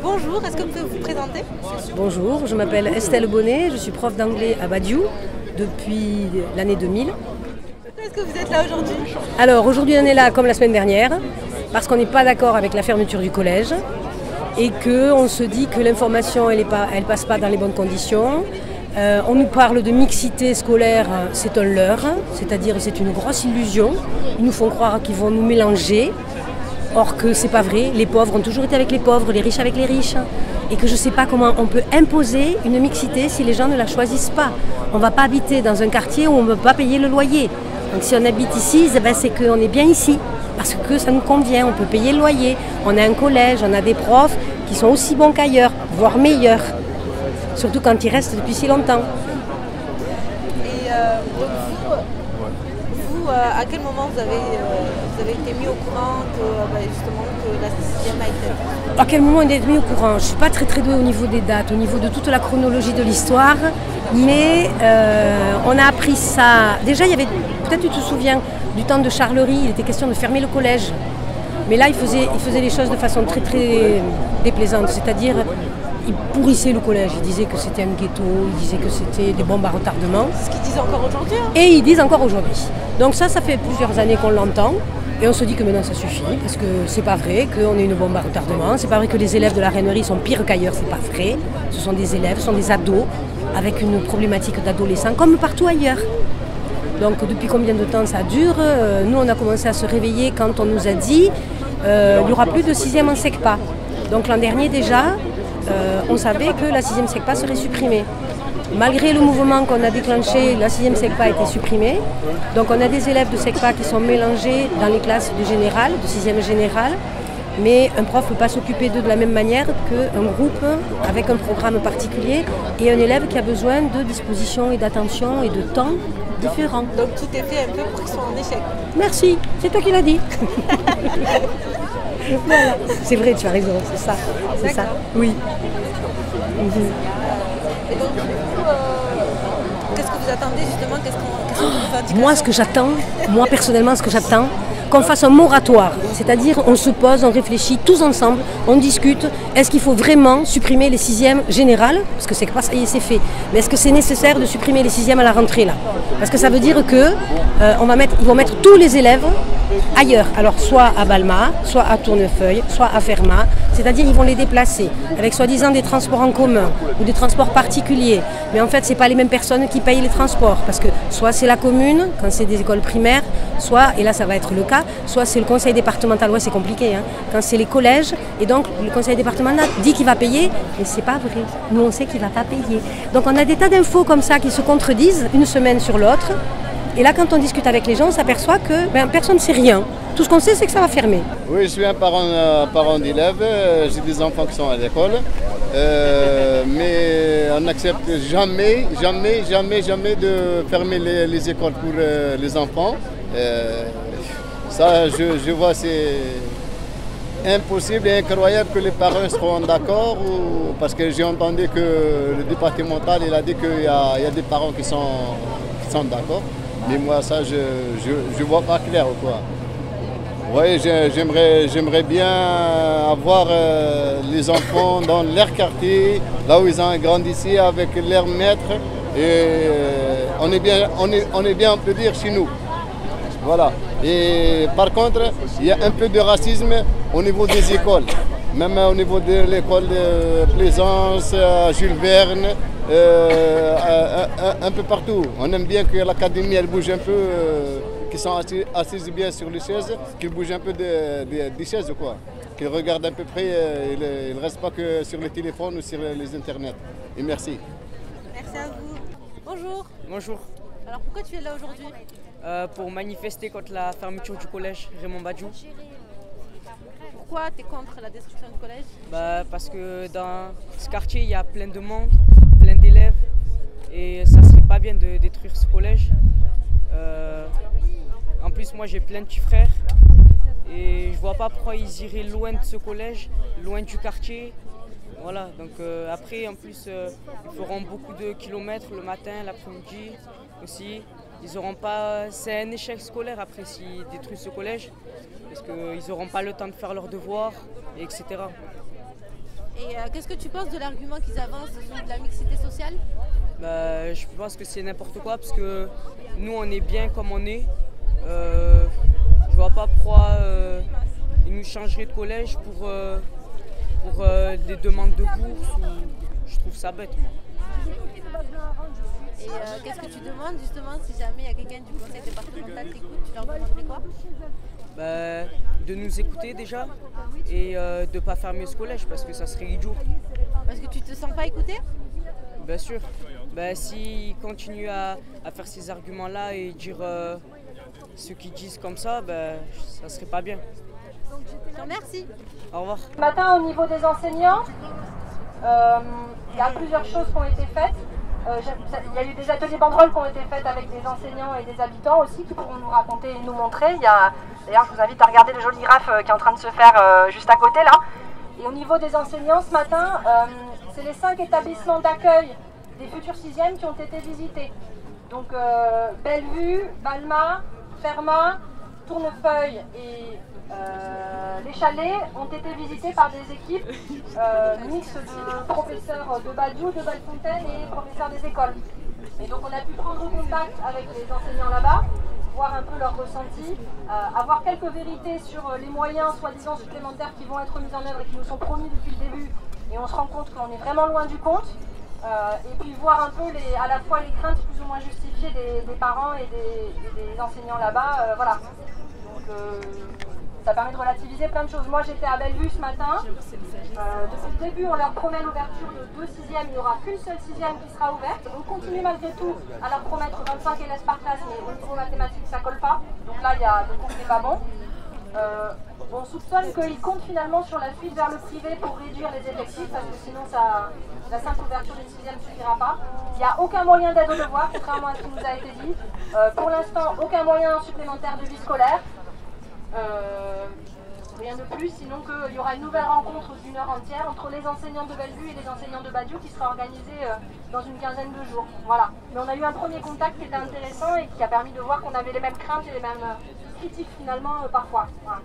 Bonjour, est-ce que vous pouvez vous présenter? Bonjour, je m'appelle Estelle Bonnet, je suis prof d'anglais à Badiou depuis l'année 2000. Pourquoi est-ce que vous êtes là aujourd'hui? Alors aujourd'hui on est là comme la semaine dernière parce qu'on n'est pas d'accord avec la fermeture du collège et qu'on se dit que l'information elle passe pas dans les bonnes conditions. On nous parle de mixité scolaire, c'est un leurre, c'est-à-dire c'est une grosse illusion. Ils nous font croire qu'ils vont nous mélanger. Or que c'est pas vrai, les pauvres ont toujours été avec les pauvres, les riches avec les riches. Et que je ne sais pas comment on peut imposer une mixité si les gens ne la choisissent pas. On ne va pas habiter dans un quartier où on ne peut pas payer le loyer. Donc si on habite ici, c'est qu'on est bien ici. Parce que ça nous convient, on peut payer le loyer. On a un collège, on a des profs qui sont aussi bons qu'ailleurs, voire meilleurs. Surtout quand ils restent depuis si longtemps. Et donc vous, à quel moment vous avez été mis au courant justement que la 6e a été... À quel moment on est mis au courant? Je ne suis pas très douée au niveau des dates, au niveau de toute la chronologie de l'histoire, mais on a appris ça. Déjà, il y avait, peut-être tu te souviens, du temps de Charlery, il était question de fermer le collège. Mais là, il faisait les choses de façon très déplaisante, c'est-à-dire il pourrissait le collège, il disait que c'était un ghetto, il disait que c'était des bombes à retardement. C'est ce qu'ils disent encore aujourd'hui. Et ils disent encore aujourd'hui. Donc ça fait plusieurs années qu'on l'entend. Et on se dit que maintenant ça suffit, parce que c'est pas vrai qu'on ait une bombe à retardement, c'est pas vrai que les élèves de la Rainerie sont pires qu'ailleurs, c'est pas vrai. Ce sont des élèves, ce sont des ados, avec une problématique d'adolescents, comme partout ailleurs. Donc depuis combien de temps ça dure? Nous on a commencé à se réveiller quand on nous a dit il n'y aura plus de 6e en SECPA. Donc l'an dernier déjà, on savait que la 6e SECPA serait supprimée. Malgré le mouvement qu'on a déclenché, la 6e SECPA a été supprimée. Donc on a des élèves de SECPA qui sont mélangés dans les classes de général, de 6e général. Mais un prof ne peut pas s'occuper d'eux de la même manière qu'un groupe avec un programme particulier et un élève qui a besoin de disposition et d'attention et de temps différents. Donc tout est fait un peu pour qu'ils soient en échec. Merci, c'est toi qui l'as dit. Voilà. C'est vrai, tu as raison, c'est ça. C'est ça. Oui. Et donc, du coup, qu'est-ce que vous attendez justement? Qu'est-ce qu'on vous indique? Moi, moi personnellement, ce que j'attends, qu'on fasse un moratoire. C'est-à-dire, on se pose, on réfléchit tous ensemble, on discute. Est-ce qu'il faut vraiment supprimer les 6e générales? Parce que c'est pas ça y est, c'est fait. Mais est-ce que c'est nécessaire de supprimer les 6e à la rentrée là? Parce que ça veut dire que ils vont mettre tous les élèves ailleurs. Alors soit à Balma, soit à Tournefeuille, soit à Fermat. C'est-à-dire ils vont les déplacer avec soi-disant des transports en commun ou des transports particuliers. Mais en fait, ce n'est pas les mêmes personnes qui payent les transports. Parce que soit c'est la commune, quand c'est des écoles primaires, soit, et là ça va être le cas, soit c'est le conseil départemental. Ouais, c'est compliqué, hein, quand c'est les collèges. Et donc le conseil départemental dit qu'il va payer, mais c'est pas vrai. Nous on sait qu'il ne va pas payer. Donc on a des tas d'infos comme ça qui se contredisent une semaine sur l'autre. Et là, quand on discute avec les gens, on s'aperçoit que personne ne sait rien. Tout ce qu'on sait, c'est que ça va fermer. Oui, je suis un parent d'élève, j'ai des enfants qui sont à l'école, mais on n'accepte jamais de fermer les écoles pour les enfants. Ça, je vois, c'est impossible et incroyable que les parents seront d'accord, parce que j'ai entendu que le départemental il a dit qu'il y a des parents qui sont d'accord. Mais moi, ça, je vois pas clair ou quoi. Oui, j'aimerais bien avoir les enfants dans leur quartier, là où ils ont grandi ici, avec leurs maîtres. Et on est bien, on peut dire, chez nous. Voilà. Et par contre, il y a un peu de racisme au niveau des écoles. Même au niveau de l'école de Plaisance, Jules Verne. Un peu partout. On aime bien que l'académie elle bouge un peu, qu'ils sont assises bien sur les chaises, qu'ils bougent un peu des chaises quoi. Qu'ils regardent à peu près, ils ne restent pas que sur les téléphones ou sur les internets. Et merci. Merci à vous. Bonjour. Bonjour. Alors pourquoi tu es là aujourd'hui? Pour manifester contre la fermeture du collège Raymond Badiou. Pourquoi tu es contre la destruction du collège? Parce que dans ce quartier, il y a plein de monde, plein d'élèves, et ça serait pas bien de détruire ce collège. En plus, moi j'ai plein de petits frères, et je vois pas pourquoi ils iraient loin de ce collège, loin du quartier. Voilà, donc après, en plus, ils feront beaucoup de kilomètres le matin, l'après-midi aussi. Ils auront pas... C'est un échec scolaire après s'ils détruisent ce collège, parce qu'ils n'auront pas le temps de faire leurs devoirs, etc. Et qu'est-ce que tu penses de l'argument qu'ils avancent sur de la mixité sociale? Bah, je pense que c'est n'importe quoi parce que nous on est bien comme on est. Je vois pas pourquoi ils nous changeraient de collège pour des demandes de bourse. Je trouve ça bête. Moi. Et qu'est-ce que tu demandes justement si jamais il y a quelqu'un du conseil départemental qui écoute, tu leur demanderais quoi? Bah, de nous écouter déjà et de ne pas fermer ce collège parce que ça serait idiot. Parce que tu te sens pas écouté? Bien sûr. Bah, s'ils continuent à faire ces arguments-là et dire ce qu'ils disent comme ça, bah, ça serait pas bien. Merci. Au revoir. Ce matin, au niveau des enseignants, il y a plusieurs choses qui ont été faites. Il y a eu des ateliers banderoles qui ont été faits avec des enseignants et des habitants aussi qui pourront nous raconter et nous montrer. D'ailleurs, je vous invite à regarder le joli graphe qui est en train de se faire juste à côté là. Et au niveau des enseignants, ce matin, c'est les 5 établissements d'accueil des futurs 6e qui ont été visités. Donc Bellevue, Balma, Fermat, Tournefeuille et les chalets ont été visités par des équipes mixtes de professeurs de Badiou, de Bellefontaine et professeurs des écoles. Et donc on a pu prendre contact avec les enseignants là-bas, voir un peu leur ressenti, avoir quelques vérités sur les moyens soi-disant supplémentaires qui vont être mis en œuvre et qui nous sont promis depuis le début. Et on se rend compte qu'on est vraiment loin du compte. Et puis voir un peu à la fois les craintes plus ou moins justifiées des parents et des enseignants là-bas. Voilà. Donc, ça permet de relativiser plein de choses. Moi j'étais à Bellevue ce matin. Depuis le début on leur promet l'ouverture de 2 6e, il n'y aura qu'une seule 6e qui sera ouverte. On continue malgré tout à leur promettre 25 élèves par classe, mais au niveau mathématique ça colle pas. Donc là le compte n'est pas bon. On soupçonne qu'ils comptent finalement sur la fuite vers le privé pour réduire les effectifs parce que sinon la simple ouverture d'une 6e ne suffira pas. Il n'y a aucun moyen d'aide aux devoirs, contrairement à ce qui nous a été dit. Pour l'instant, aucun moyen supplémentaire de vie scolaire. Rien de plus, sinon qu'il y aura une nouvelle rencontre d'1 heure entière entre les enseignants de Bellevue et les enseignants de Badiou qui sera organisée dans une quinzaine de jours. Voilà. Mais on a eu un premier contact qui était intéressant et qui a permis de voir qu'on avait les mêmes craintes et les mêmes critiques finalement parfois. Voilà.